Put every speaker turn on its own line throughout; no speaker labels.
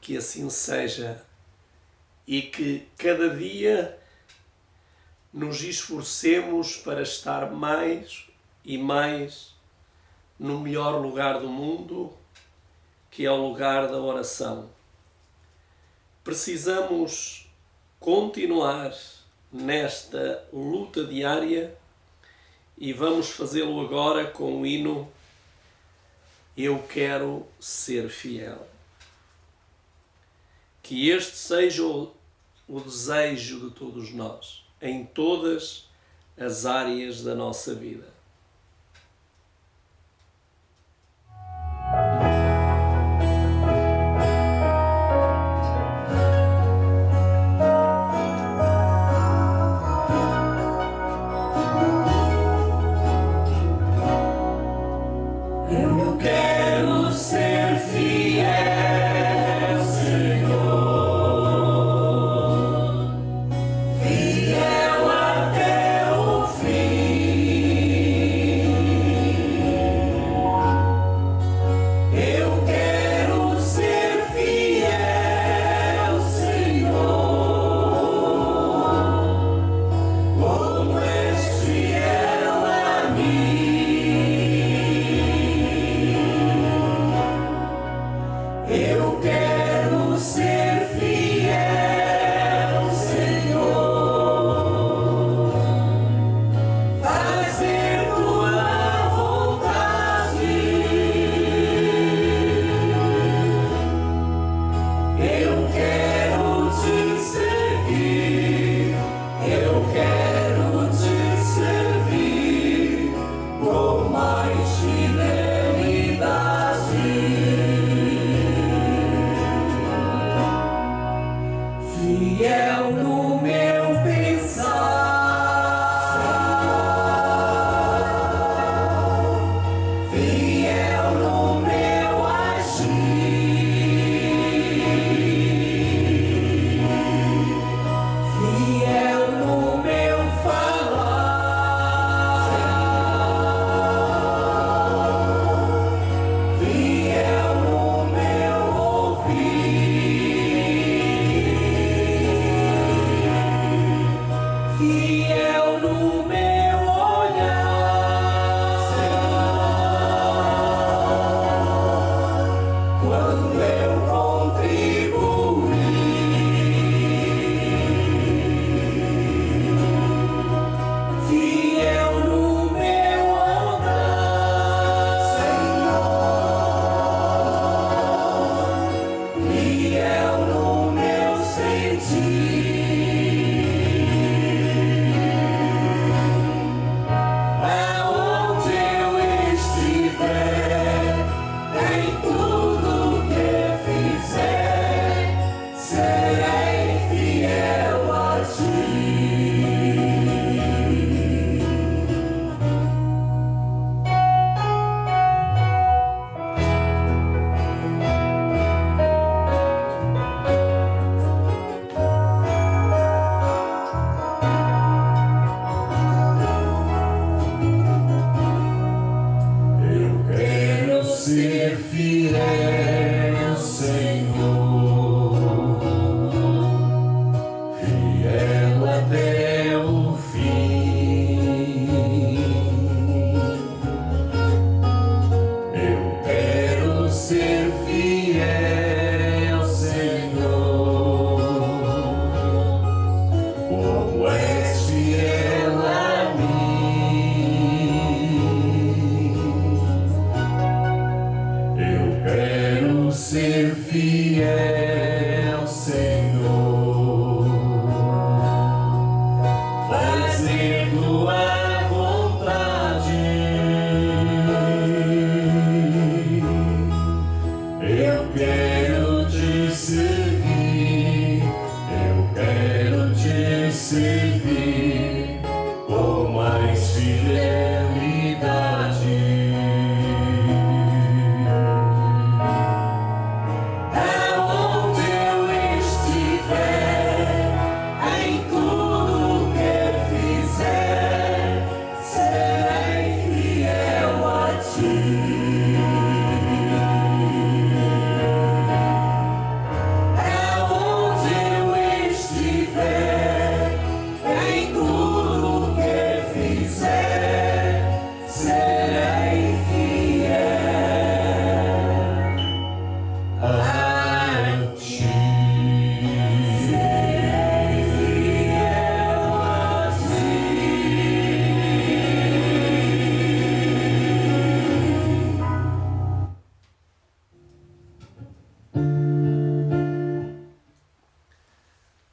Que assim seja e que cada dia nos esforcemos para estar mais e mais no melhor lugar do mundo, que é o lugar da oração. Precisamos continuar nesta luta diária e vamos fazê-lo agora com o hino Eu Quero Ser Fiel. Que este seja o desejo de todos nós, em todas as áreas da nossa vida.
ser fiel, Senhor, fiel até o fim. Eu quero ser fiel, Senhor, como és fiel a mim. Eu quero ser fiel, Senhor, fazer tua vontade. Eu quero te servir, eu quero te servir com mais fidelidade. Aonde eu estiver, em tudo que fizer, serei fiel a ti. Aonde eu estiver, em tudo que fizer, serei fiel a ti. Serei fiel a ti.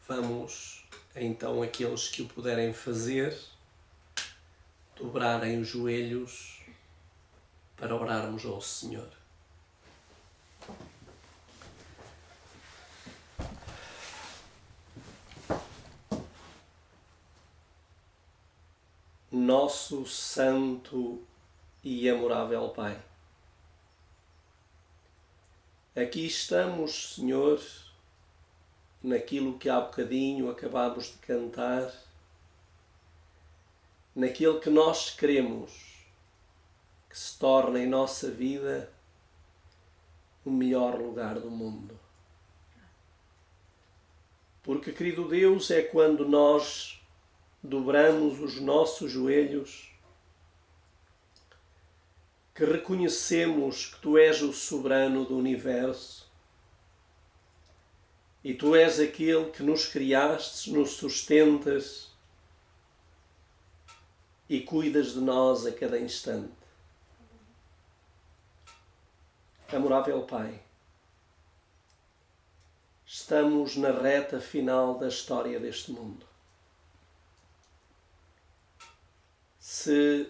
Vamos, então, aqueles que o puderem fazer, dobrarem os joelhos para orarmos ao Senhor. Nosso Santo e amorável Pai, aqui estamos, Senhor, naquilo que há bocadinho acabámos de cantar, naquilo que nós queremos que se torne em nossa vida o melhor lugar do mundo. Porque, querido Deus, é quando nós dobramos os nossos joelhos que reconhecemos que Tu és o soberano do universo e Tu és aquele que nos criastes, nos sustentas e cuidas de nós a cada instante. Amorável Pai, estamos na reta final da história deste mundo. Se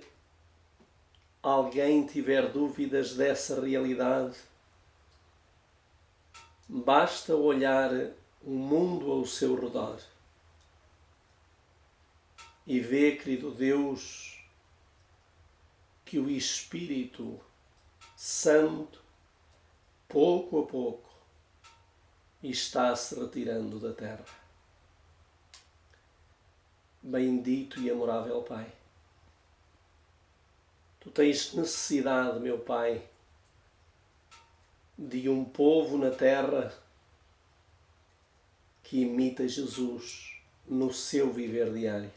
alguém tiver dúvidas dessa realidade, basta olhar o mundo ao seu redor e ver, querido Deus, que o Espírito Santo, pouco a pouco, está se retirando da terra. Bendito e amorável Pai, Tu tens necessidade, meu Pai, de um povo na terra que imita Jesus no seu viver diário.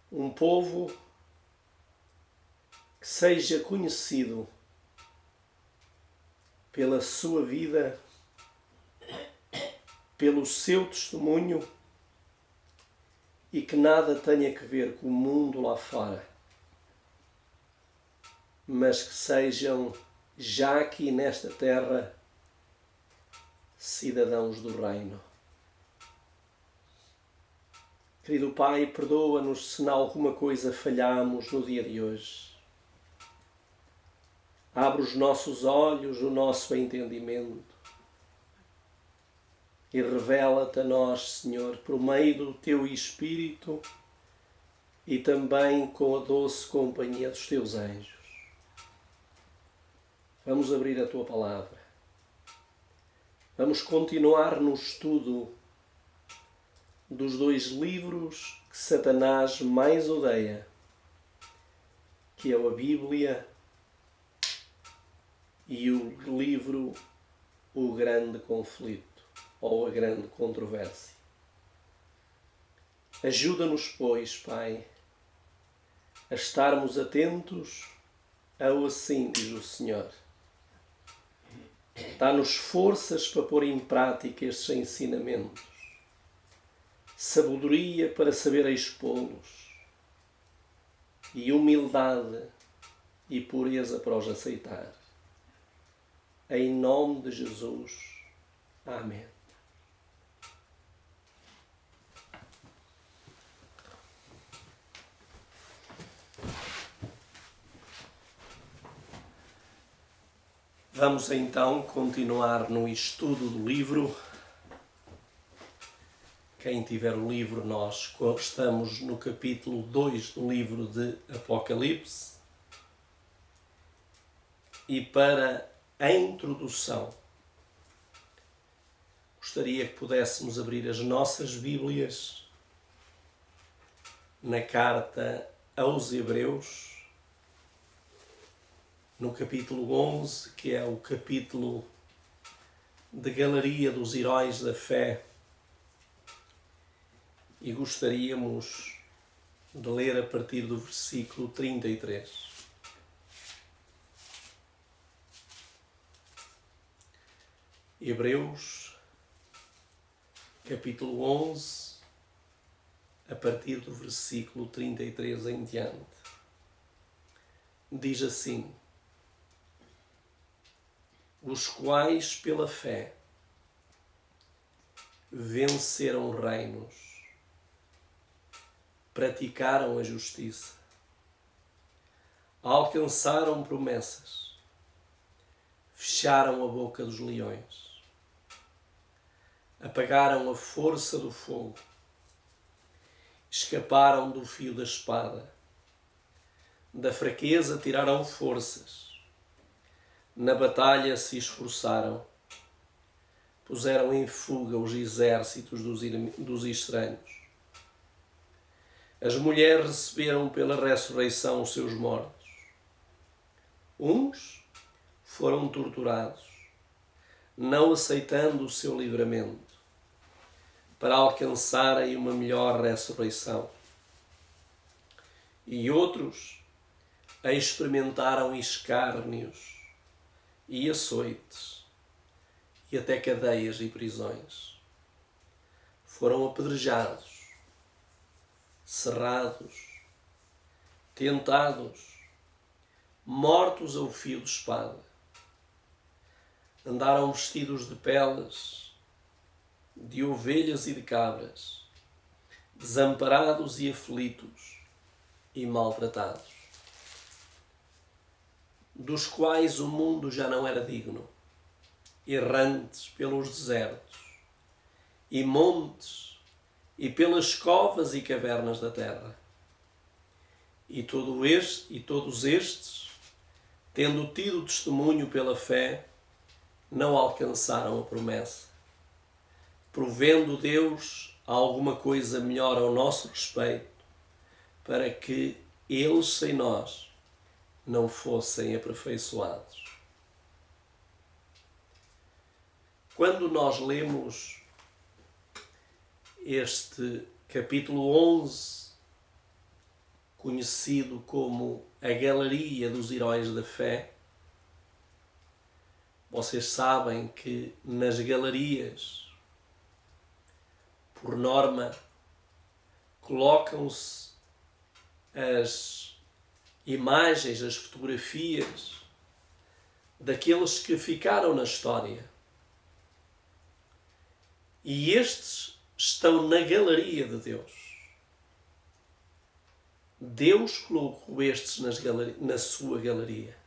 Um povo que seja conhecido pela sua vida, pelo seu testemunho e que nada tenha que ver com o mundo lá fora, mas que sejam, já aqui nesta terra, cidadãos do reino. Querido Pai, perdoa-nos se em alguma coisa falhamos no dia de hoje. Abre os nossos olhos, o nosso entendimento e revela-te a nós, Senhor, por meio do Teu Espírito e também com a doce companhia dos Teus anjos. Vamos abrir a Tua Palavra. Vamos continuar no estudo dos dois livros que Satanás mais odeia, que é a Bíblia e o livro O Grande Conflito ou A Grande Controvérsia. Ajuda-nos, pois, Pai, a estarmos atentos ao assim diz o Senhor. Dá-nos forças para pôr em prática estes ensinamentos, sabedoria para saber expô-los e humildade e pureza para os aceitar. Em nome de Jesus. Amém. Vamos então continuar no estudo do livro. Quem tiver o livro, nós estamos no capítulo 2 do livro de Apocalipse. E para a introdução, gostaria que pudéssemos abrir as nossas Bíblias na carta aos Hebreus, no capítulo 11, que é o capítulo de Galeria dos Heróis da Fé, e gostaríamos de ler a partir do versículo 33. Hebreus, capítulo 11, a partir do versículo 33 em diante. Diz assim: os quais pela fé venceram reinos, praticaram a justiça, alcançaram promessas, fecharam a boca dos leões, apagaram a força do fogo, escaparam do fio da espada, da fraqueza tiraram forças, na batalha se esforçaram, puseram em fuga os exércitos dos estranhos. As mulheres receberam pela ressurreição os seus mortos. Uns foram torturados, não aceitando o seu livramento, para alcançarem uma melhor ressurreição. E outros experimentaram escárnios e açoites, e até cadeias e prisões. Foram apedrejados, serrados, tentados, mortos ao fio de espada. Andaram vestidos de peles, de ovelhas e de cabras, desamparados e aflitos e maltratados, dos quais o mundo já não era digno, errantes pelos desertos e montes e pelas covas e cavernas da terra. E todos estes, tendo tido testemunho pela fé, não alcançaram a promessa, provendo Deus alguma coisa melhor ao nosso respeito, para que eles sem nós não fossem aperfeiçoados. Quando nós lemos este capítulo 11, conhecido como a Galeria dos Heróis da Fé, vocês sabem que nas galerias, por norma, colocam-se as imagens, as fotografias daqueles que ficaram na história. E estes estão na galeria de Deus. Deus colocou estes na sua galeria.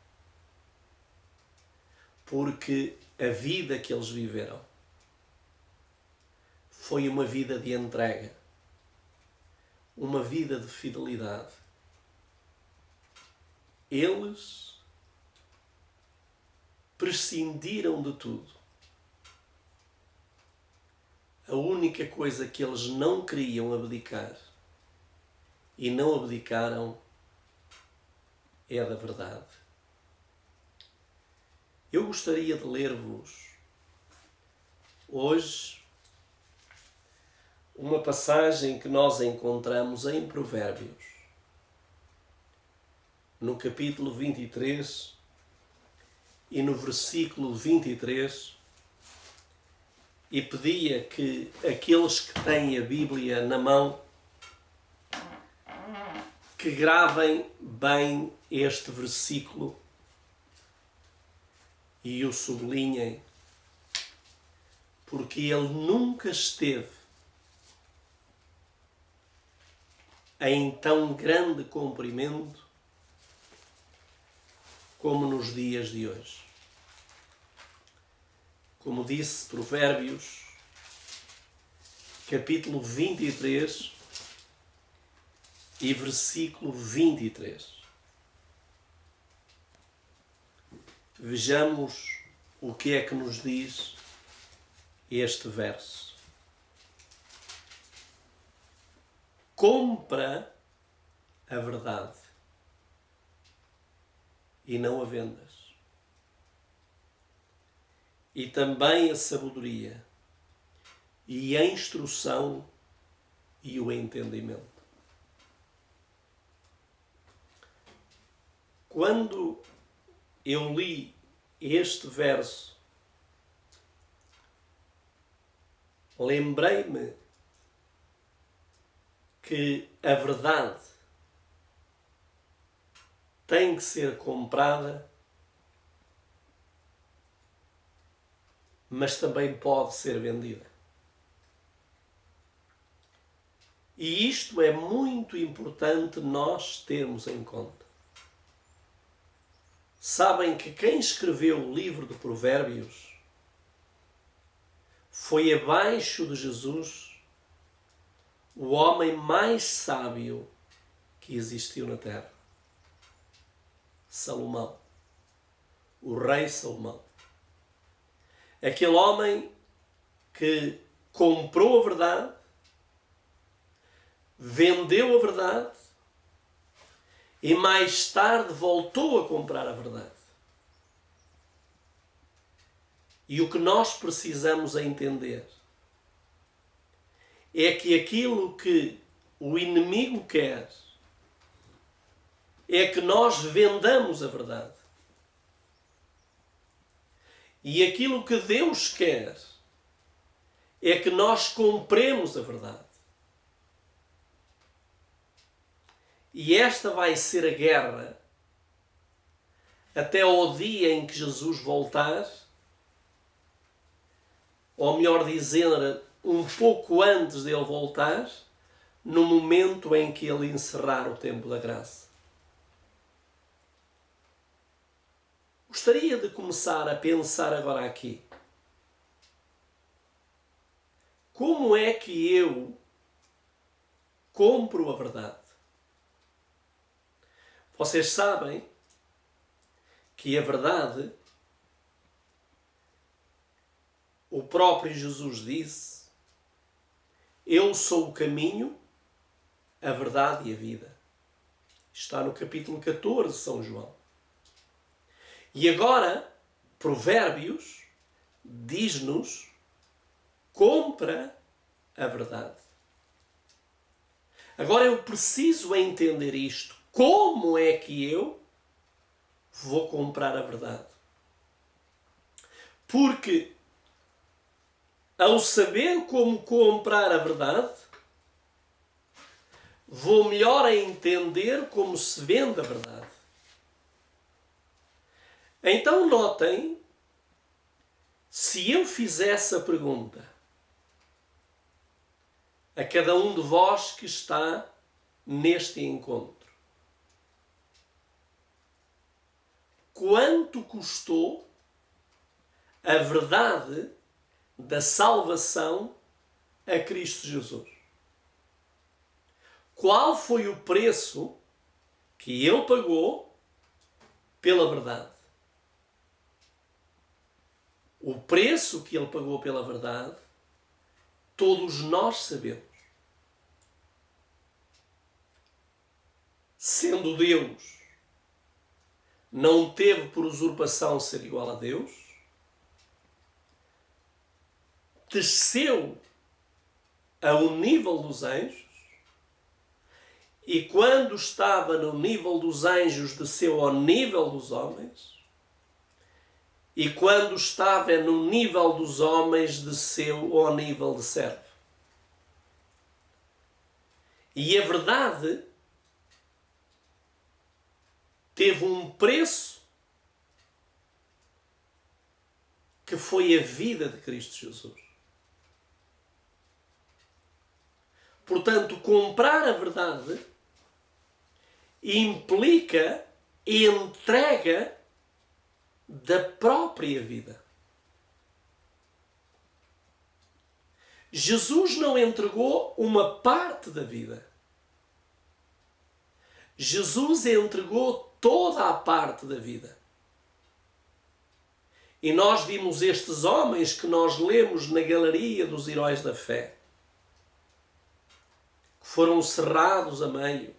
Porque a vida que eles viveram foi uma vida de entrega, uma vida de fidelidade. Eles prescindiram de tudo. A única coisa que eles não queriam abdicar e não abdicaram é da verdade. Eu gostaria de ler-vos hoje uma passagem que nós encontramos em Provérbios, no capítulo 23 e no versículo 23, e pedia que aqueles que têm a Bíblia na mão que gravem bem este versículo e o sublinhem, porque ele nunca esteve em tão grande comprimento como nos dias de hoje. Como disse Provérbios, capítulo 23 e versículo 23. Vejamos o que é que nos diz este verso. Compra a verdade e não a vendas. E também a sabedoria e a instrução e o entendimento. Quando eu li este verso, lembrei-me que a verdade tem que ser comprada, mas também pode ser vendida. E isto é muito importante nós termos em conta. Sabem que quem escreveu o livro de Provérbios foi, abaixo de Jesus, o homem mais sábio que existiu na terra. Salomão. O rei Salomão. Aquele homem que comprou a verdade, vendeu a verdade e mais tarde voltou a comprar a verdade. E o que nós precisamos entender é que aquilo que o inimigo quer é que nós vendamos a verdade. E aquilo que Deus quer é que nós compremos a verdade. E esta vai ser a guerra até ao dia em que Jesus voltar, ou melhor dizendo, um pouco antes dele voltar, no momento em que ele encerrar o tempo da graça. Gostaria de começar a pensar agora aqui. Como é que eu compro a verdade? Vocês sabem que a verdade, o próprio Jesus disse: eu sou o caminho, a verdade e a vida. Está no capítulo 14 de São João. E agora, Provérbios diz-nos: compra a verdade. Agora eu preciso entender isto. Como é que eu vou comprar a verdade? Porque ao saber como comprar a verdade, vou melhor a entender como se vende a verdade. Então notem, se eu fizesse a pergunta a cada um de vós que está neste encontro: quanto custou a verdade da salvação a Cristo Jesus? Qual foi o preço que ele pagou pela verdade? O preço que ele pagou pela verdade, todos nós sabemos. Sendo Deus, não teve por usurpação ser igual a Deus, desceu ao nível dos anjos, e quando estava no nível dos anjos, desceu ao nível dos homens, e quando estava no nível dos homens, desceu ao nível de servo. E a verdade teve um preço que foi a vida de Cristo Jesus. Portanto, comprar a verdade implica entrega da própria vida. Jesus não entregou uma parte da vida. Jesus entregou toda a parte da vida. E nós vimos estes homens que nós lemos na galeria dos heróis da fé, que foram cerrados a meio,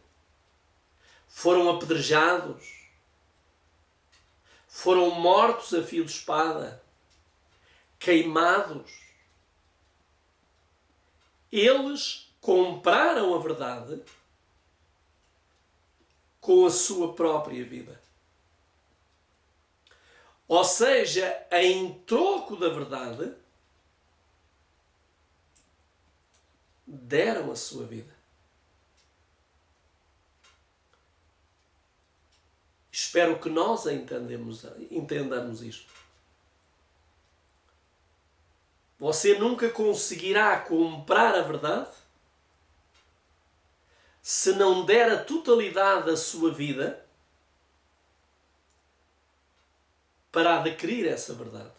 foram apedrejados, foram mortos a fio de espada, queimados. Eles compraram a verdade com a sua própria vida. Ou seja, em troco da verdade, deram a sua vida. Espero que nós entendamos isto. Você nunca conseguirá comprar a verdade se não der a totalidade da sua vida para adquirir essa verdade.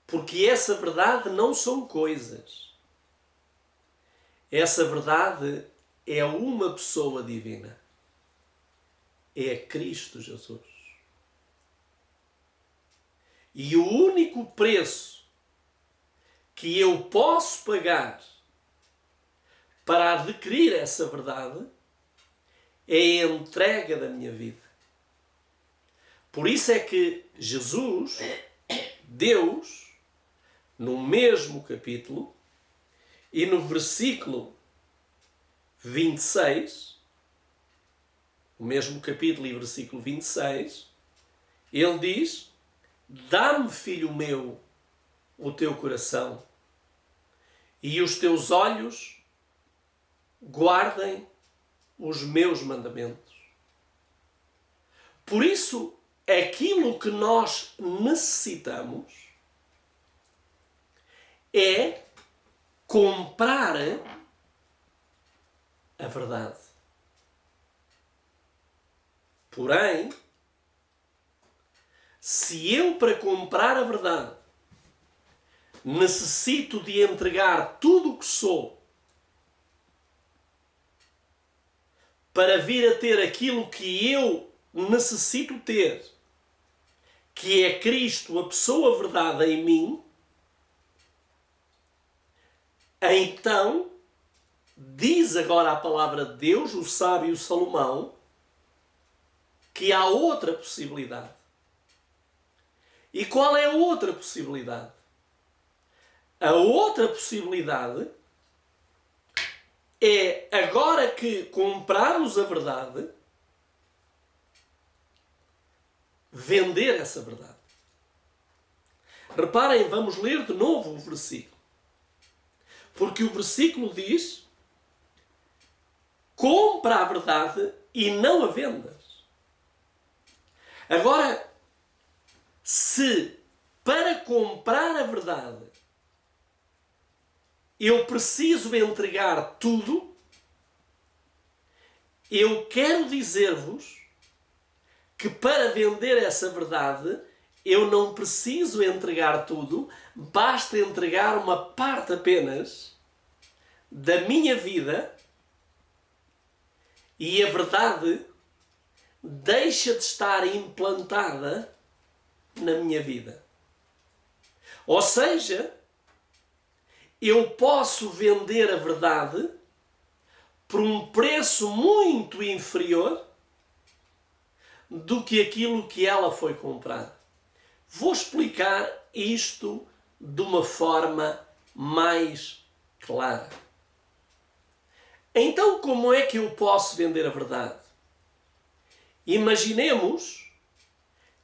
Porque essa verdade não são coisas. Essa verdade é uma pessoa divina. É Cristo Jesus. E o único preço que eu posso pagar para adquirir essa verdade é a entrega da minha vida. Por isso é que Jesus, Deus, no mesmo capítulo e no versículo 26, o mesmo capítulo e versículo 26, ele diz: dá-me, filho meu, o teu coração, e os teus olhos guardem os meus mandamentos. Por isso, aquilo que nós necessitamos é comprar a verdade. Porém, se eu, para comprar a verdade, necessito de entregar tudo o que sou para vir a ter aquilo que eu necessito ter, que é Cristo, a pessoa verdade em mim, então, diz agora a palavra de Deus, o sábio Salomão, que há outra possibilidade. E qual é a outra possibilidade? A outra possibilidade é, agora que compramos a verdade, vender essa verdade. Reparem, vamos ler de novo o versículo. Porque o versículo diz: compra a verdade e não a vendas. Agora, se para comprar a verdade eu preciso entregar tudo, eu quero dizer-vos que para vender essa verdade eu não preciso entregar tudo, basta entregar uma parte apenas da minha vida e a verdade deixa de estar implantada na minha vida. Ou seja, eu posso vender a verdade por um preço muito inferior do que aquilo que ela foi comprar. Vou explicar isto de uma forma mais clara. Então, como é que eu posso vender a verdade? Imaginemos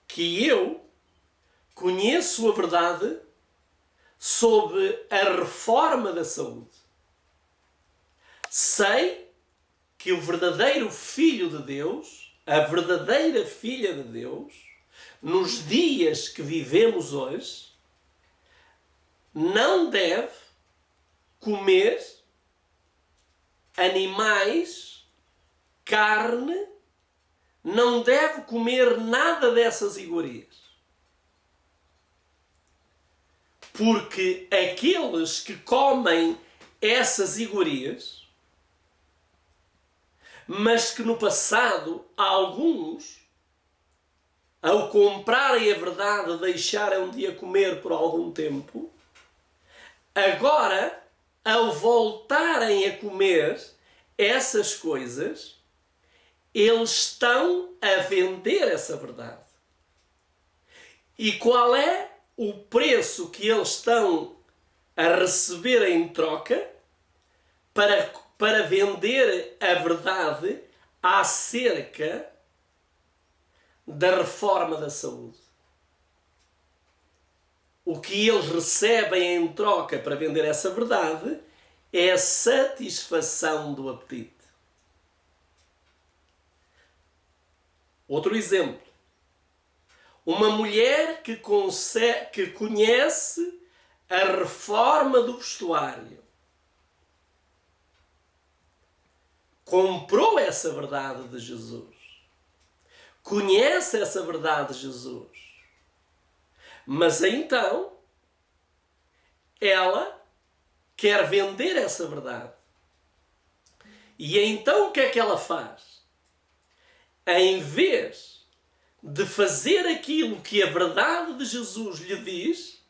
que eu conheço a verdade sobre a reforma da saúde. Sei que o verdadeiro Filho de Deus, a verdadeira Filha de Deus, nos dias que vivemos hoje, não deve comer animais, carne, não deve comer nada dessas iguarias. Porque aqueles que comem essas iguarias, mas que no passado alguns, ao comprarem a verdade, deixaram de a comer por algum tempo, agora, ao voltarem a comer essas coisas, eles estão a vender essa verdade. E qual é o preço que eles estão a receber em troca para vender a verdade acerca da reforma da saúde? O que eles recebem em troca para vender essa verdade é a satisfação do apetite. Outro exemplo. Uma mulher que conhece a reforma do vestuário. Comprou essa verdade de Jesus. Conhece essa verdade de Jesus. Mas então, ela quer vender essa verdade. E então o que é que ela faz? Em vez de fazer aquilo que a verdade de Jesus lhe diz,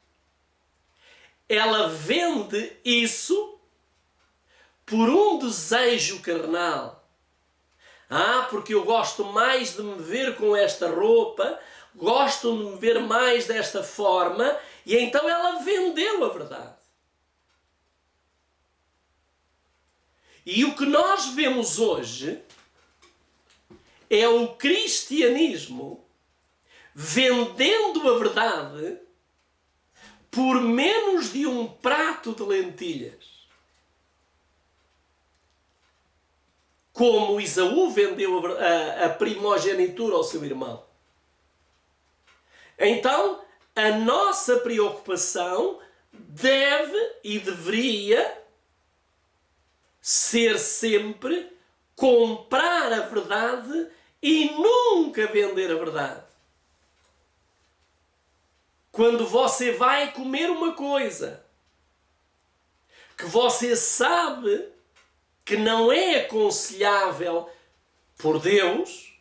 ela vende isso por um desejo carnal. Porque eu gosto mais de me ver com esta roupa, gosto de me ver mais desta forma, e então ela vendeu a verdade. E o que nós vemos hoje é o cristianismo vendendo a verdade por menos de um prato de lentilhas. Como Esaú vendeu a primogenitura ao seu irmão. Então, a nossa preocupação deve e deveria ser sempre comprar a verdade e nunca vender a verdade. Quando você vai comer uma coisa que você sabe que não é aconselhável por Deus,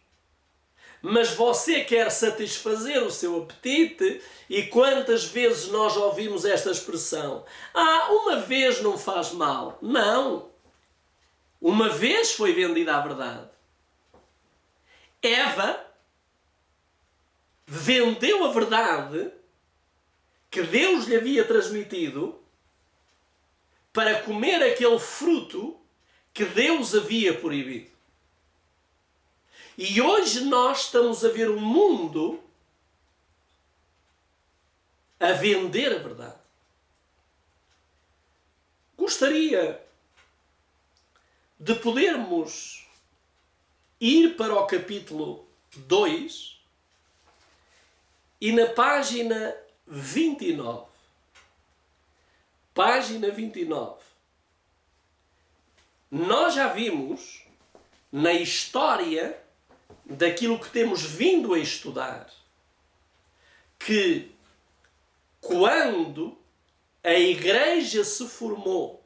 mas você quer satisfazer o seu apetite, e quantas vezes nós ouvimos esta expressão? Uma vez não faz mal. Não. Uma vez foi vendida a verdade. Eva vendeu a verdade que Deus lhe havia transmitido para comer aquele fruto que Deus havia proibido. E hoje nós estamos a ver o mundo a vender a verdade. Gostaria de podermos ir para o capítulo 2 e na página 29. Página 29. Nós já vimos na história daquilo que temos vindo a estudar que quando a Igreja se formou,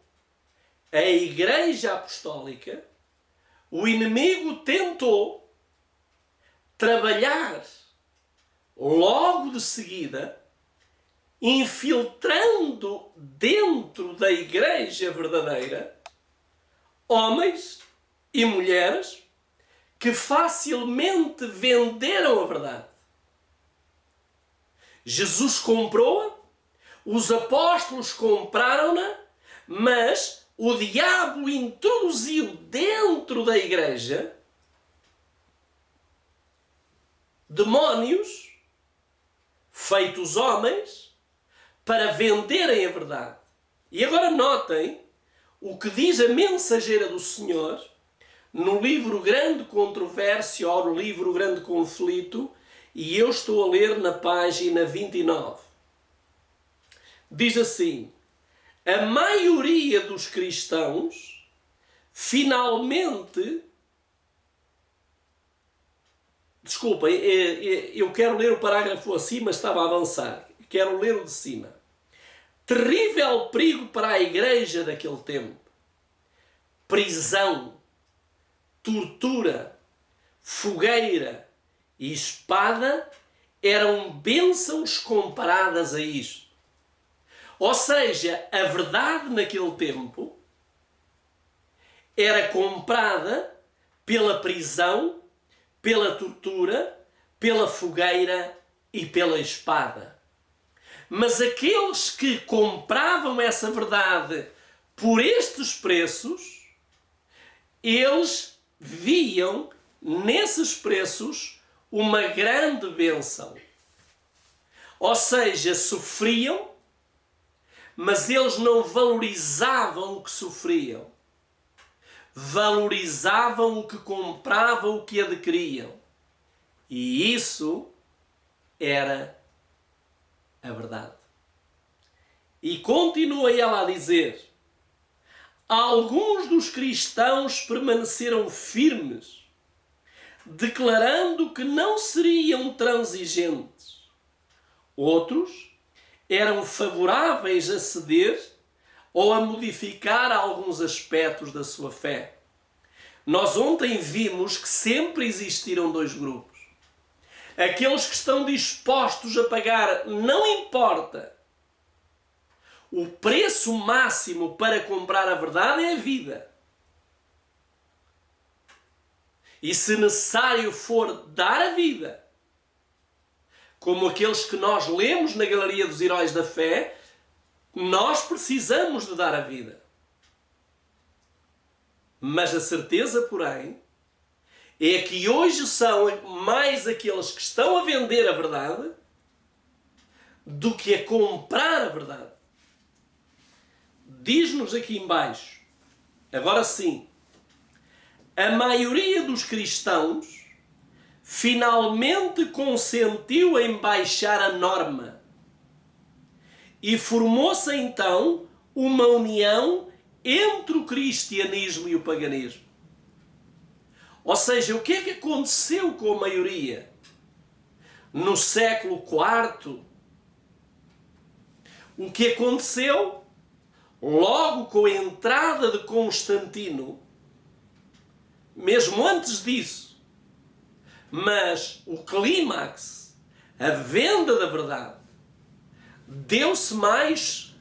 a Igreja Apostólica, o inimigo tentou trabalhar logo de seguida, infiltrando dentro da Igreja verdadeira homens e mulheres que facilmente venderam a verdade. Jesus comprou-a, os apóstolos compraram-na, mas o diabo introduziu dentro da igreja demónios feitos homens para venderem a verdade. E agora notem o que diz a mensageira do Senhor no livro Grande Controvérsia ou no livro Grande Conflito, e eu estou a ler na página 29. Diz assim: a maioria dos cristãos finalmente... Desculpem, eu quero ler o parágrafo acima, estava a avançar. Quero ler o de cima. Terrível perigo para a igreja daquele tempo. Prisão, tortura, fogueira e espada eram bênçãos comparadas a isto. Ou seja, a verdade naquele tempo era comprada pela prisão, pela tortura, pela fogueira e pela espada. Mas aqueles que compravam essa verdade por estes preços, eles viam nesses preços uma grande bênção. Ou seja, sofriam, mas eles não valorizavam o que sofriam. Valorizavam o que compravam, o que adquiriam. E isso era a verdade. E continua ela a dizer: alguns dos cristãos permaneceram firmes, declarando que não seriam transigentes. Outros eram favoráveis a ceder ou a modificar alguns aspectos da sua fé. Nós ontem vimos que sempre existiram dois grupos. Aqueles que estão dispostos a pagar, não importa, o preço máximo para comprar a verdade é a vida. E se necessário for dar a vida, como aqueles que nós lemos na Galeria dos Heróis da Fé, nós precisamos de dar a vida. Mas a certeza, porém, é que hoje são mais aqueles que estão a vender a verdade do que a comprar a verdade. Diz-nos aqui em baixo, agora sim, a maioria dos cristãos finalmente consentiu em baixar a norma e formou-se então uma união entre o cristianismo e o paganismo. Ou seja, o que é que aconteceu com a maioria? No século IV, o que aconteceu logo com a entrada de Constantino, mesmo antes disso, mas o clímax, a venda da verdade, deu-se mais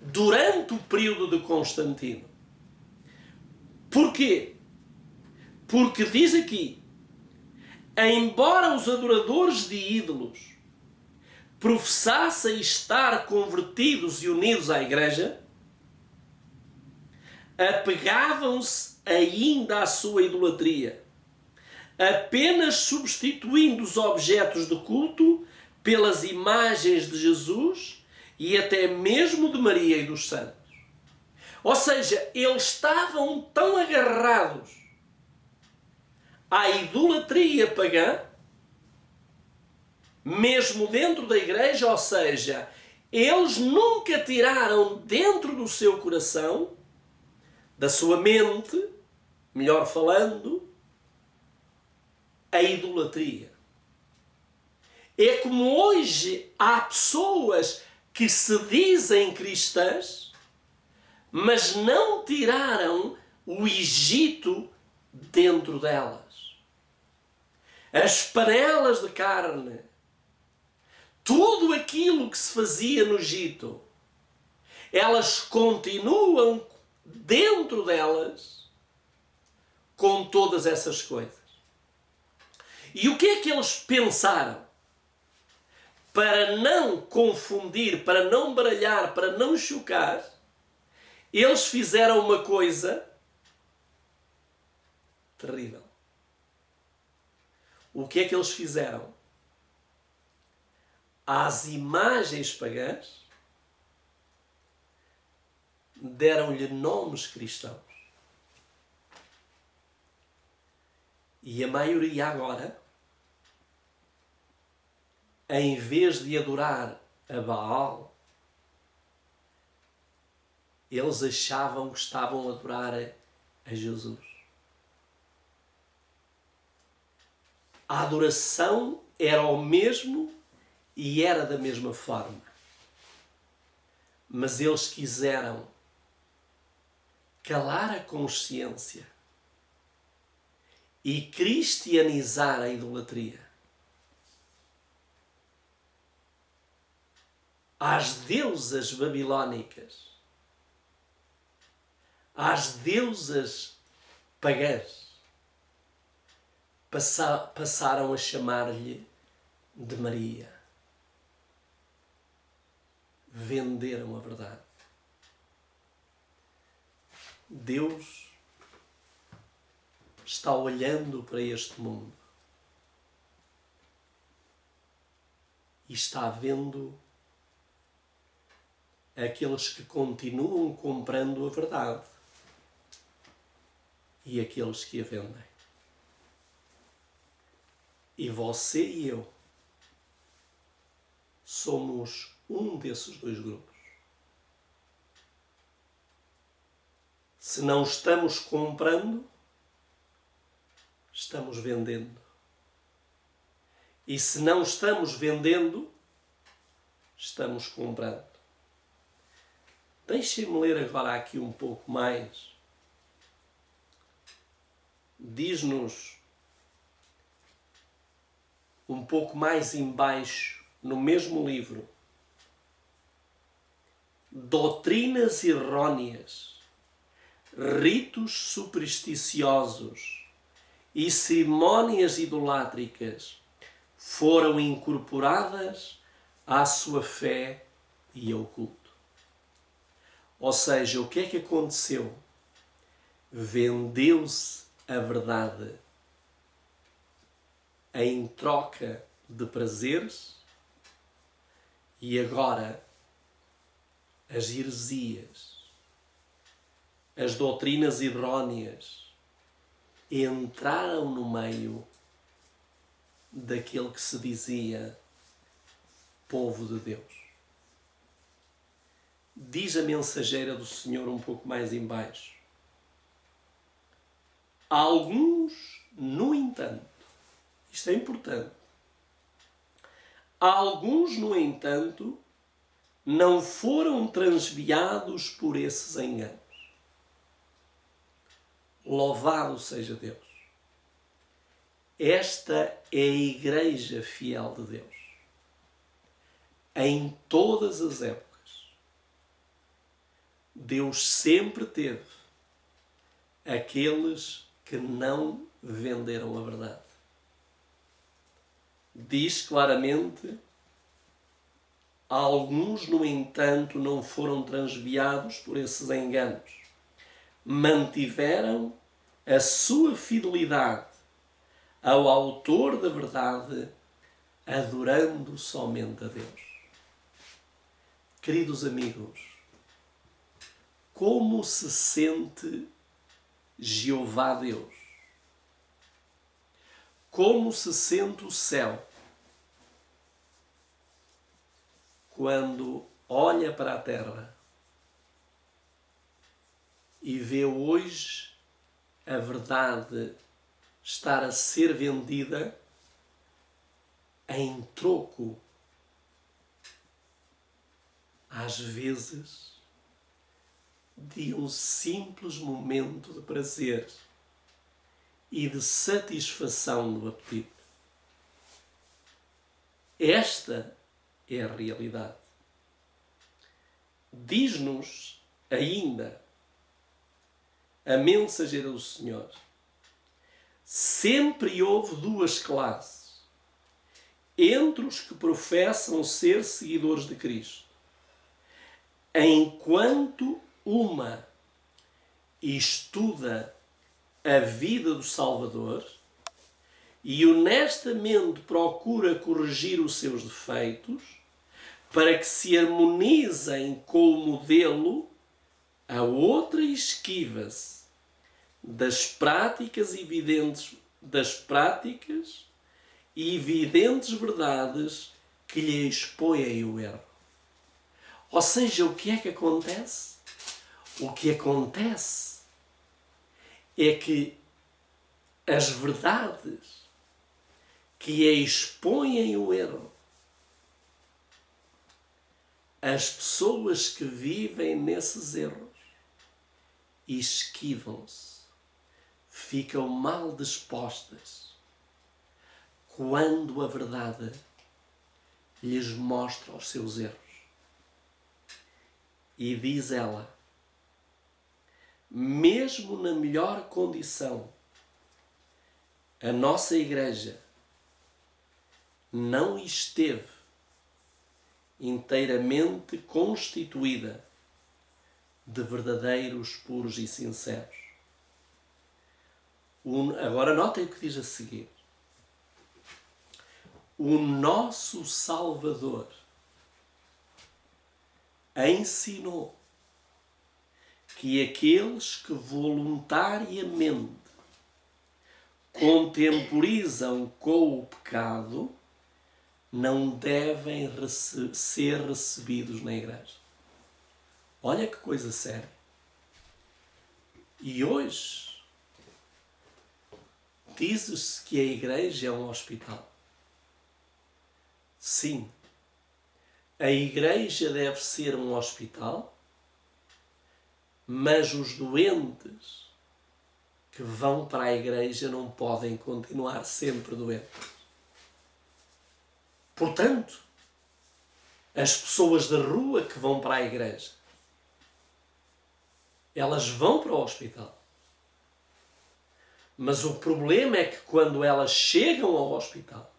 durante o período de Constantino. Porquê? Porque diz aqui, embora os adoradores de ídolos professassem estar convertidos e unidos à igreja, apegavam-se ainda à sua idolatria, apenas substituindo os objetos de culto pelas imagens de Jesus e até mesmo de Maria e dos santos. Ou seja, eles estavam tão agarrados à idolatria pagã, mesmo dentro da igreja, ou seja, eles nunca tiraram dentro do seu coração, da sua mente, melhor falando, a idolatria. É como hoje há pessoas que se dizem cristãs, mas não tiraram o Egito dentro delas. As panelas de carne, tudo aquilo que se fazia no Egito, elas continuam dentro delas com todas essas coisas. E o que é que eles pensaram? Para não confundir, para não baralhar, para não chocar, eles fizeram uma coisa terrível. O que é que eles fizeram? Às imagens pagãs deram-lhe nomes cristãos. E a maioria agora, em vez de adorar a Baal, eles achavam que estavam a adorar a Jesus. A adoração era o mesmo e era da mesma forma. Mas eles quiseram calar a consciência e cristianizar a idolatria. Às deusas babilónicas, às deusas pagãs, passaram a chamar-lhe de Maria. Venderam a verdade. Deus está olhando para este mundo e está vendo aqueles que continuam comprando a verdade e aqueles que a vendem. E você e eu somos um desses dois grupos. Se não estamos comprando, estamos vendendo. E se não estamos vendendo, estamos comprando. Deixem-me ler agora aqui um pouco mais. Diz-nos um pouco mais embaixo, no mesmo livro, doutrinas errôneas, ritos supersticiosos e cerimónias idolátricas foram incorporadas à sua fé e ao culto. Ou seja, o que é que aconteceu? Vendeu-se a verdade em troca de prazeres e agora as heresias, as doutrinas errôneas entraram no meio daquele que se dizia povo de Deus. Diz a mensageira do Senhor um pouco mais em baixo. Alguns, no entanto, isto é importante, alguns, no entanto, não foram transviados por esses enganos. Louvado seja Deus. Esta é a Igreja fiel de Deus. Em todas as épocas, Deus sempre teve aqueles que não venderam a verdade. Diz claramente: alguns, no entanto, não foram transviados por esses enganos. Mantiveram a sua fidelidade ao autor da verdade, adorando somente a Deus. Queridos amigos, como se sente Jeová Deus? Como se sente o céu quando olha para a terra e vê hoje a verdade estar a ser vendida em troco, às vezes, de um simples momento de prazer e de satisfação do apetite. Esta é a realidade. Diz-nos ainda a mensageira do Senhor: sempre houve duas classes entre os que professam ser seguidores de Cristo. Enquanto uma estuda a vida do Salvador e honestamente procura corrigir os seus defeitos para que se harmonizem com o modelo, a outra esquiva-se das práticas e evidentes verdades que lhe expõem o erro. Ou seja, o que é que acontece? O que acontece é que as verdades que expõem o erro, as pessoas que vivem nesses erros esquivam-se, ficam mal dispostas quando a verdade lhes mostra os seus erros. E diz ela, mesmo na melhor condição, a nossa igreja não esteve inteiramente constituída de verdadeiros, puros e sinceros. Agora notem o que diz a seguir. O nosso Salvador ensinou que aqueles que voluntariamente contemporizam com o pecado não devem ser recebidos na igreja. Olha que coisa séria. E hoje diz-se que a igreja é um hospital. Sim, a igreja deve ser um hospital, mas os doentes que vão para a igreja não podem continuar sempre doentes. Portanto, as pessoas da rua que vão para a igreja, elas vão para o hospital. Mas o problema é que quando elas chegam ao hospital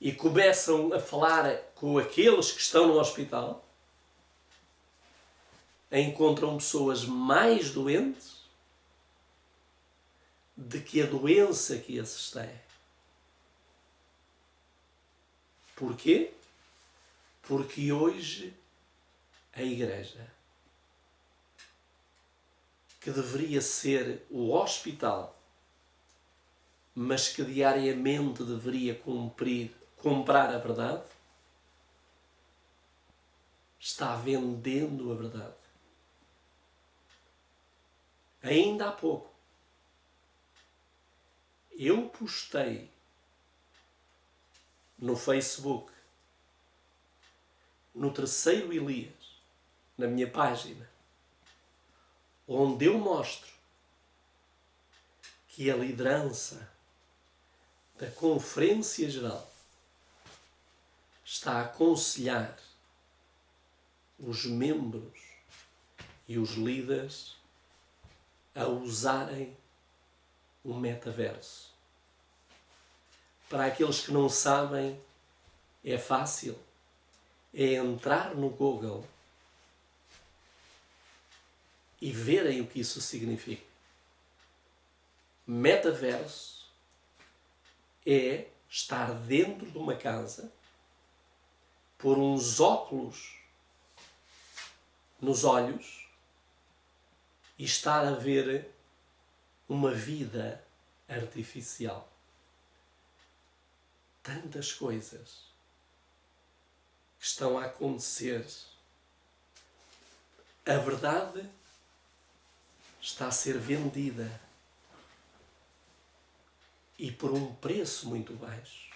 e começam a falar com aqueles que estão no hospital, encontram pessoas mais doentes de que a doença que esses têm. Porquê? Porque hoje a igreja, que deveria ser o hospital, mas que diariamente deveria comprar a verdade, está vendendo a verdade. Ainda há pouco, eu postei no Facebook, no Terceiro Elias, na minha página, onde eu mostro que a liderança da Conferência Geral está a aconselhar os membros e os líderes a usarem o metaverso. Para aqueles que não sabem, é fácil. É entrar no Google e verem o que isso significa. Metaverso é estar dentro de uma casa, pôr uns óculos nos olhos e estar a ver uma vida artificial. Tantas coisas que estão a acontecer. A verdade está a ser vendida e por um preço muito baixo.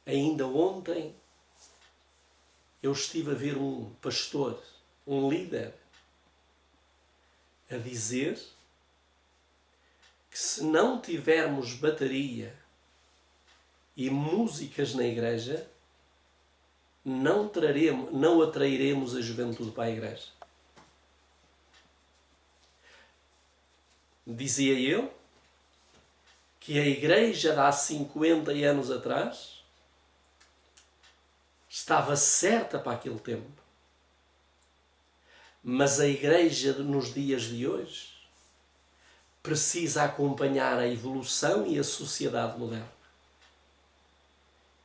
Ainda ontem eu estive a ver um pastor, um líder, a dizer que se não tivermos bateria e músicas na igreja, não atrairemos a juventude para a igreja. Dizia ele que a igreja de há 50 anos atrás estava certa para aquele tempo. Mas a igreja nos dias de hoje precisa acompanhar a evolução e a sociedade moderna.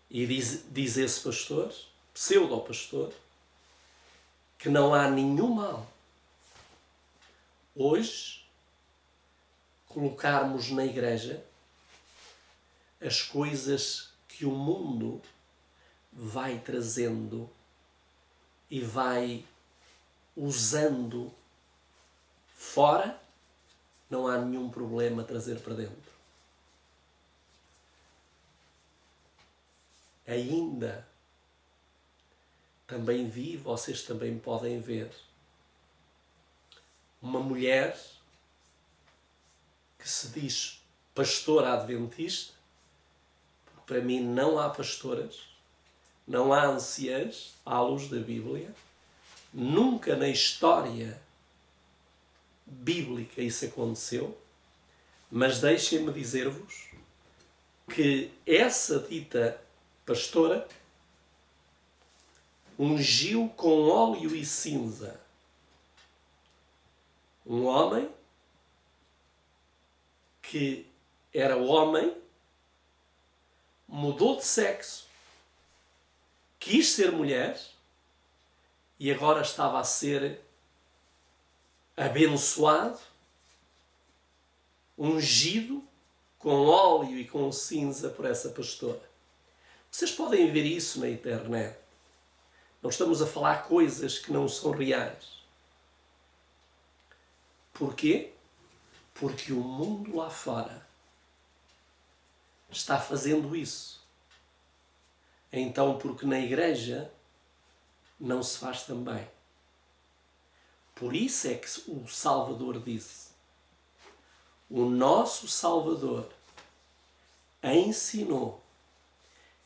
E diz esse pastor, pseudo-pastor, que não há nenhum mal hoje colocarmos na igreja as coisas que o mundo vai trazendo e vai usando fora. Não há nenhum problema trazer para dentro. Ainda também vi, vocês também podem ver, uma mulher que se diz pastora adventista, porque para mim não há pastoras, não há anciãs à luz da Bíblia, nunca na história bíblica isso aconteceu, mas deixem-me dizer-vos que essa dita pastora ungiu com óleo e cinza um homem que era homem, mudou de sexo, quis ser mulher e agora estava a ser abençoado, ungido com óleo e com cinza por essa pastora. Vocês podem ver isso na internet. Não estamos a falar coisas que não são reais. Porquê? Porque o mundo lá fora está fazendo isso. Então, porque na igreja não se faz também. Por isso é que o Salvador disse: o nosso Salvador ensinou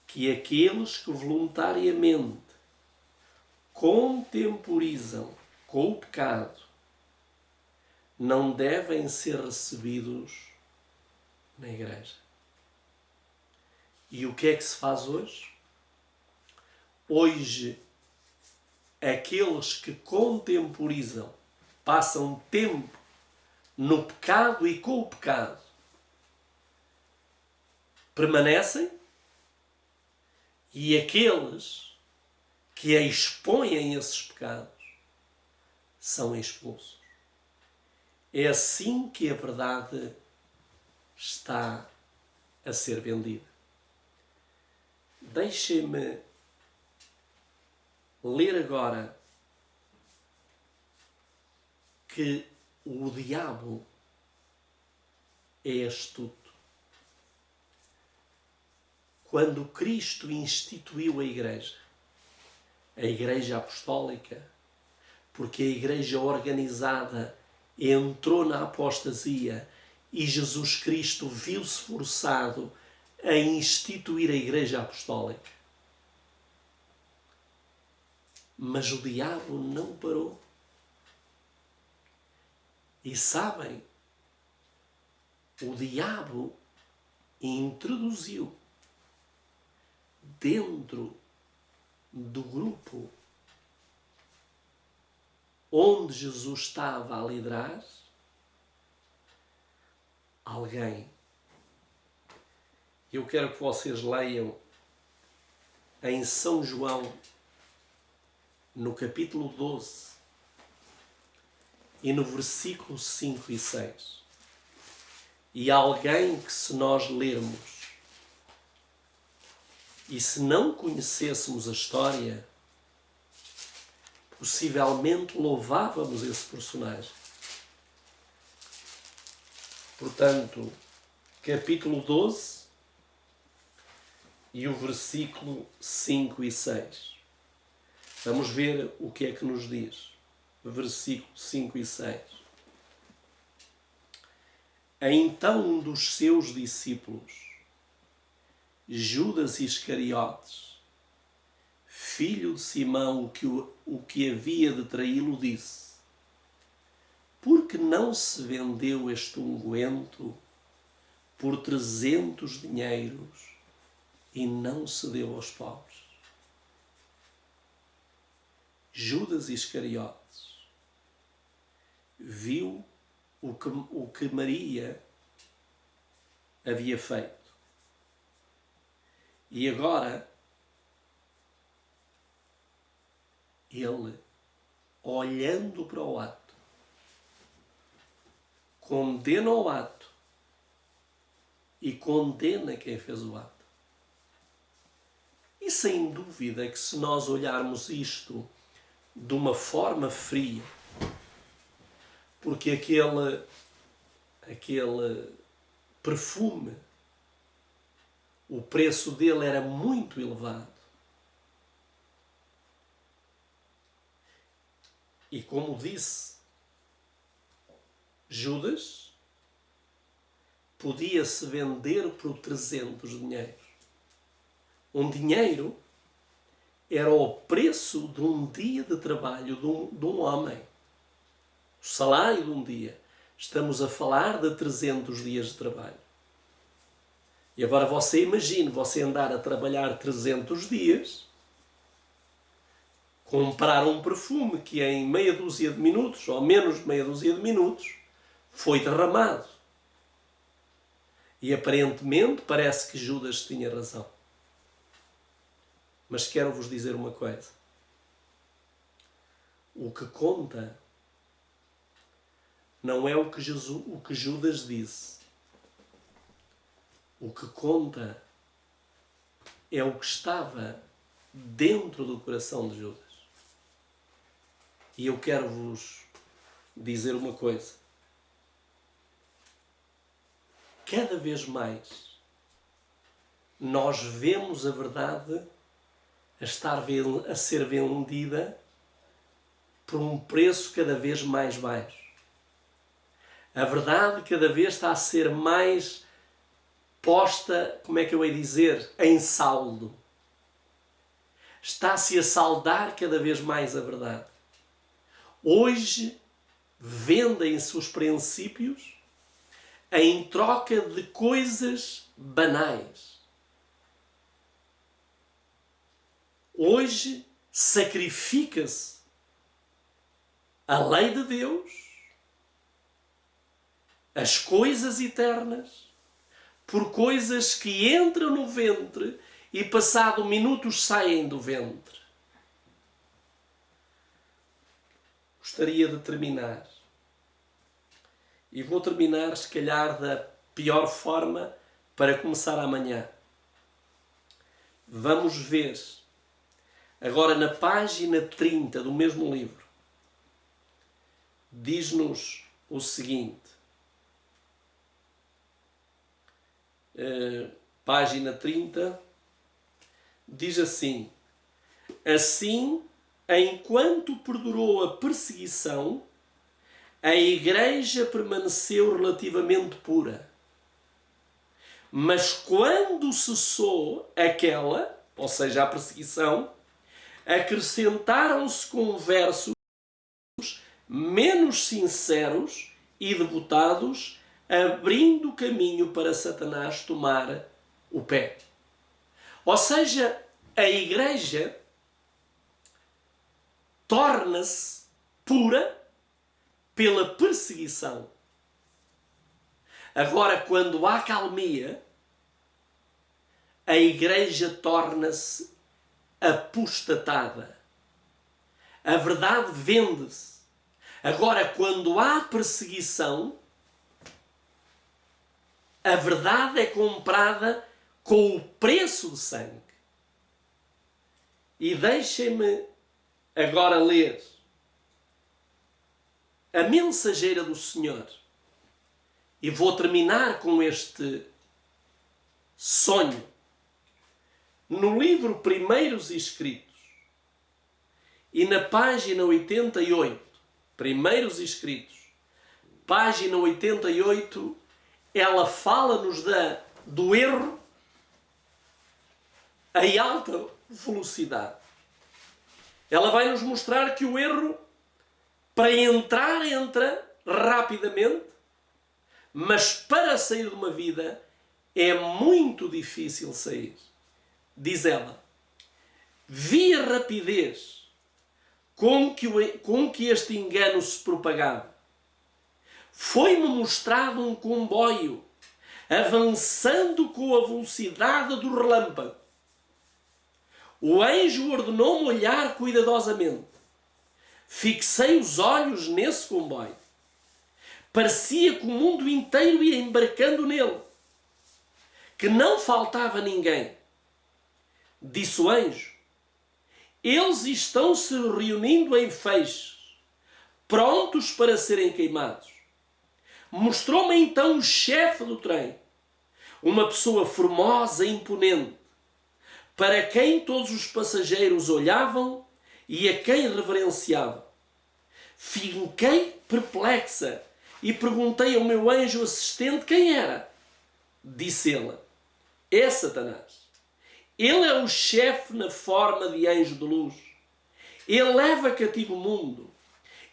que aqueles que voluntariamente contemporizam com o pecado não devem ser recebidos na igreja. E o que é que se faz hoje? Hoje, aqueles que contemporizam, passam tempo no pecado e com o pecado, permanecem, e aqueles que expõem esses pecados são expulsos. É assim que a verdade está a ser vendida. Deixem-me ler agora que o diabo é astuto. Quando Cristo instituiu a Igreja Apostólica, porque a Igreja organizada entrou na apostasia e Jesus Cristo viu-se forçado a instituir a Igreja Apostólica. Mas o diabo não parou. E sabem, o diabo introduziu dentro do grupo onde Jesus estava a liderar alguém. Eu quero que vocês leiam em São João, no capítulo 12 e no versículo 5 e 6. E alguém que, se nós lermos e se não conhecêssemos a história, possivelmente louvávamos esse personagem. Portanto, capítulo 12 e o versículo 5 e 6. Vamos ver o que é que nos diz. Versículo 5 e 6. Então um dos seus discípulos, Judas Iscariotes, filho de Simão, o que havia de traí-lo, disse: por que não se vendeu este unguento por 300 dinheiros e não se deu aos pobres? Judas Iscariotes viu o que Maria havia feito. E agora, ele, olhando para o ato, condena o ato e condena quem fez o ato. E sem dúvida que se nós olharmos isto de uma forma fria, porque aquele perfume, o preço dele era muito elevado. E como disse, Judas podia-se vender por 300 dinheiros. Um dinheiro era o preço de um dia de trabalho de um homem. O salário de um dia. Estamos a falar de 300 dias de trabalho. E agora você imagine, você andar a trabalhar 300 dias, comprar um perfume que em meia dúzia de minutos, ou menos de meia dúzia de minutos, foi derramado. E aparentemente parece que Judas tinha razão. Mas quero vos dizer uma coisa. O que conta não é o que Judas disse. O que conta é o que estava dentro do coração de Judas. E eu quero vos dizer uma coisa. Cada vez mais nós vemos a verdade a ser vendida por um preço cada vez mais baixo. A verdade cada vez está a ser mais posta, como é que eu hei dizer, em saldo. Está-se a saldar cada vez mais a verdade. Hoje vendem-se os princípios em troca de coisas banais. Hoje sacrifica-se a lei de Deus, as coisas eternas, por coisas que entram no ventre e passado minutos saem do ventre. Gostaria de terminar. E vou terminar, se calhar, da pior forma para começar amanhã. Vamos ver, agora na página 30 do mesmo livro, diz-nos o seguinte. Página 30, diz assim: assim, enquanto perdurou a perseguição, a igreja permaneceu relativamente pura. Mas quando cessou aquela, ou seja, a perseguição, acrescentaram-se conversos menos sinceros e devotados, abrindo caminho para Satanás tomar o pé. Ou seja, a igreja torna-se pura pela perseguição. Agora, quando há calmia, a igreja torna-se apostatada. A verdade vende-se. Agora, quando há perseguição, a verdade é comprada com o preço de sangue. E deixem-me agora ler a mensageira do Senhor. E vou terminar com este sonho. No livro Primeiros Escritos e na página 88, Primeiros Escritos, página 88, ela fala-nos do erro em alta velocidade. Ela vai nos mostrar que o erro, para entrar, entra rapidamente, mas para sair de uma vida é muito difícil sair. Diz ela: vi a rapidez com que este engano se propagava. Foi-me mostrado um comboio avançando com a velocidade do relâmpago. O anjo ordenou-me olhar cuidadosamente. Fixei os olhos nesse comboio. Parecia que o mundo inteiro ia embarcando nele, que não faltava ninguém. Disse o anjo: eles estão se reunindo em feixes, prontos para serem queimados. Mostrou-me então o chefe do trem, uma pessoa formosa e imponente, para quem todos os passageiros olhavam e a quem reverenciavam. Fiquei perplexa e perguntei ao meu anjo assistente quem era. Disse ele: é Satanás. Ele é o chefe na forma de anjo de luz. Ele leva cativo o mundo.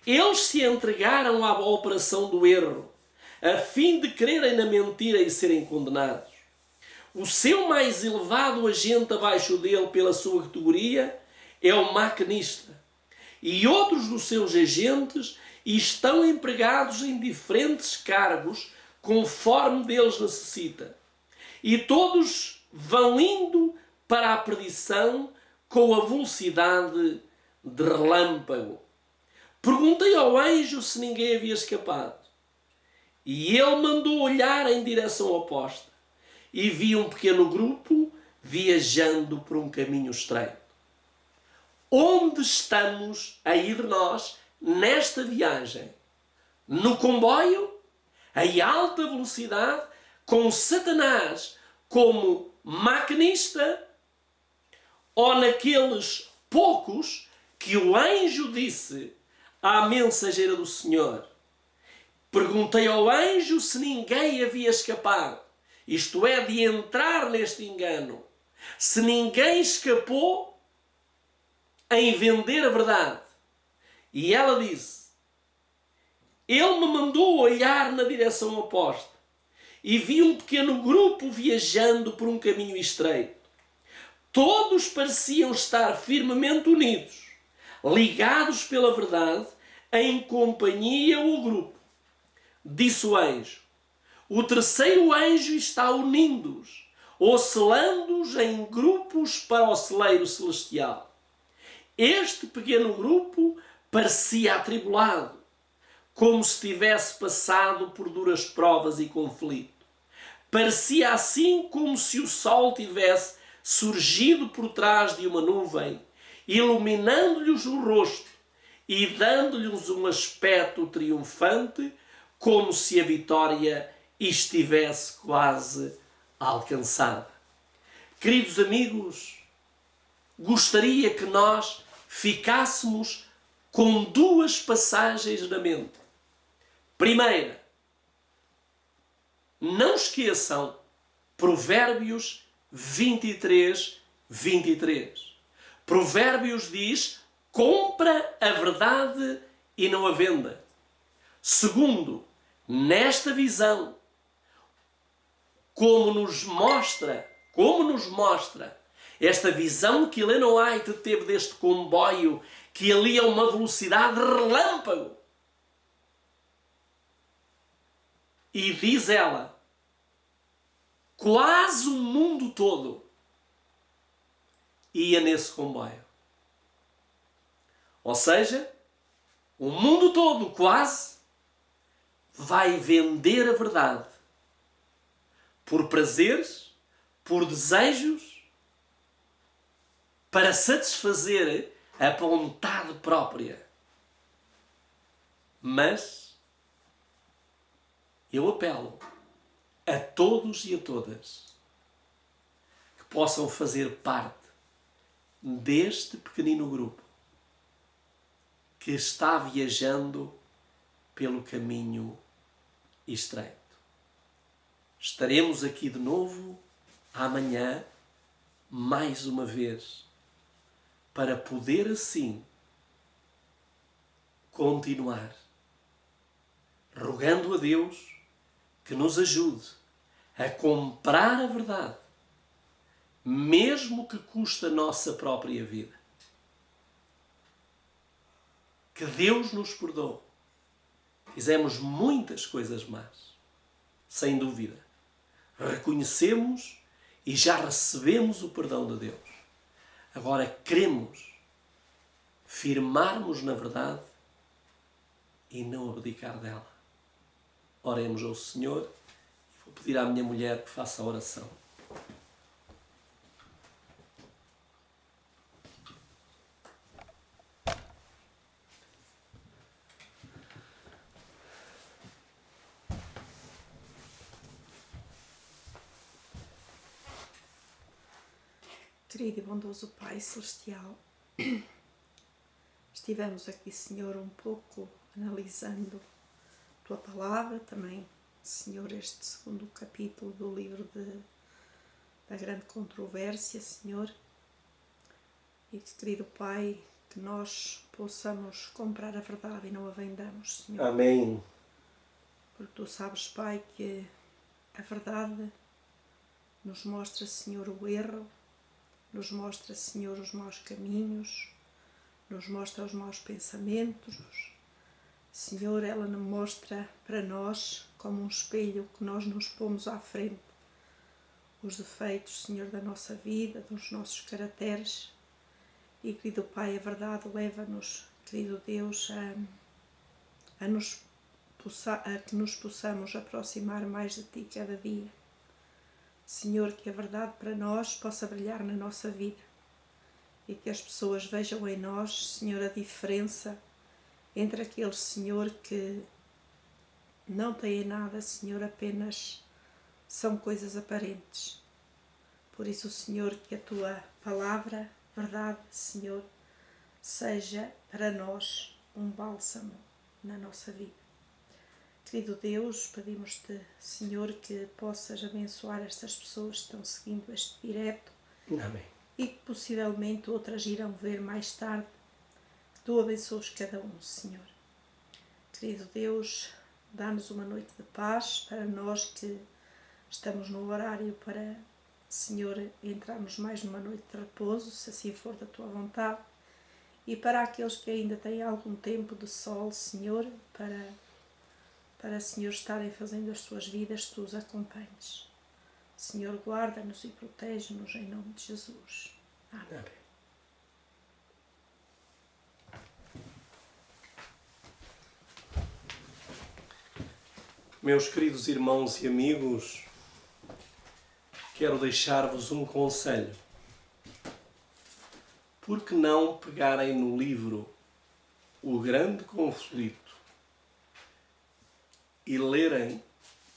Eles se entregaram à operação do erro, a fim de crerem na mentira e serem condenados. O seu mais elevado agente abaixo dele pela sua categoria é o maquinista. E outros dos seus agentes estão empregados em diferentes cargos conforme deles necessita. E todos vão indo para a perdição com a velocidade de relâmpago. Perguntei ao anjo se ninguém havia escapado. E ele mandou olhar em direção oposta. E vi um pequeno grupo viajando por um caminho estreito. Onde estamos a ir nós nesta viagem? No comboio, em alta velocidade, com Satanás como maquinista, ou naqueles poucos que o anjo disse à mensageira do Senhor? Perguntei ao anjo se ninguém havia escapado, isto é, de entrar neste engano, se ninguém escapou em vender a verdade. E ela disse: ele me mandou olhar na direção oposta e vi um pequeno grupo viajando por um caminho estreito. Todos pareciam estar firmemente unidos, ligados pela verdade, em companhia ou grupo. Disse o anjo: o terceiro anjo está unindo-os, oscilando-os em grupos para o celeiro celestial. Este pequeno grupo parecia atribulado, como se tivesse passado por duras provas e conflito. Parecia assim como se o sol tivesse surgido por trás de uma nuvem, iluminando-lhes o rosto e dando-lhes um aspecto triunfante, como se a vitória estivesse quase alcançada. Queridos amigos, gostaria que nós ficássemos com duas passagens na mente. Primeira, não esqueçam Provérbios 23, 23. Provérbios diz: compra a verdade e não a venda. Segundo, nesta visão, como nos mostra esta visão que Ellen White teve deste comboio que ali a uma velocidade relâmpago. E diz ela, quase o mundo todo ia nesse comboio. Ou seja, o mundo todo quase vai vender a verdade por prazeres, por desejos, para satisfazer a vontade própria. Mas eu apelo a todos e a todas que possam fazer parte deste pequenino grupo que está viajando pelo caminho estreito. Estaremos aqui de novo amanhã, mais uma vez, para poder assim continuar rogando a Deus que nos ajude a comprar a verdade, mesmo que custe a nossa própria vida. Que Deus nos perdoe. Fizemos muitas coisas más, sem dúvida. Reconhecemos e já recebemos o perdão de Deus. Agora queremos firmarmos na verdade e não abdicar dela. Oremos ao Senhor e vou pedir à minha mulher que faça a oração.
Querido e bondoso Pai Celestial, estivemos aqui, Senhor, um pouco analisando a Tua Palavra, também, Senhor, este segundo capítulo do livro da grande controvérsia, Senhor, e querido Pai, que nós possamos comprar a verdade e não a vendamos, Senhor.
Amém.
Porque Tu sabes, Pai, que a verdade nos mostra, Senhor, o erro, nos mostra, Senhor, os maus caminhos, nos mostra os maus pensamentos. Senhor, ela nos mostra para nós, como um espelho que nós nos pomos à frente, os defeitos, Senhor, da nossa vida, dos nossos caracteres. E, querido Pai, a verdade leva-nos, querido Deus, a que nos possamos aproximar mais de Ti cada dia. Senhor, que a verdade para nós possa brilhar na nossa vida e que as pessoas vejam em nós, Senhor, a diferença entre aqueles, Senhor, que não têm nada, Senhor, apenas são coisas aparentes. Por isso, Senhor, que a Tua palavra, verdade, Senhor, seja para nós um bálsamo na nossa vida. Querido Deus, pedimos-te, Senhor, que possas abençoar estas pessoas que estão seguindo este direto.
Amém.
E que possivelmente outras irão ver mais tarde. Que Tu abençoes cada um, Senhor. Querido Deus, dá-nos uma noite de paz para nós que estamos no horário para, Senhor, entrarmos mais numa noite de repouso, se assim for da Tua vontade. E para aqueles que ainda têm algum tempo de sol, Senhor, para Senhor, estarem fazendo as suas vidas, Tu os acompanhes. Senhor, guarda-nos e protege-nos em nome de Jesus. Amém.
Amém. Meus queridos irmãos e amigos, quero deixar-vos um conselho. Por que não pegarem no livro O Grande Conflito e lerem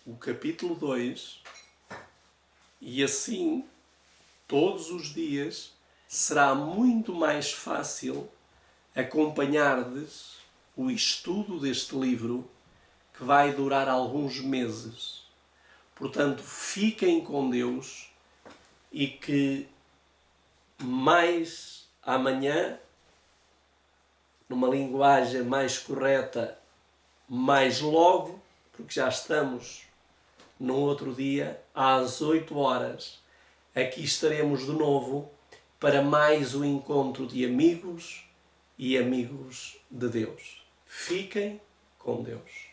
o capítulo 2 e assim, todos os dias, será muito mais fácil acompanhardes o estudo deste livro que vai durar alguns meses. Portanto, fiquem com Deus e que mais amanhã, numa linguagem mais correta, mais logo, porque já estamos num outro dia, às 8 horas, aqui estaremos de novo para mais um encontro de amigos e amigos de Deus. Fiquem com Deus.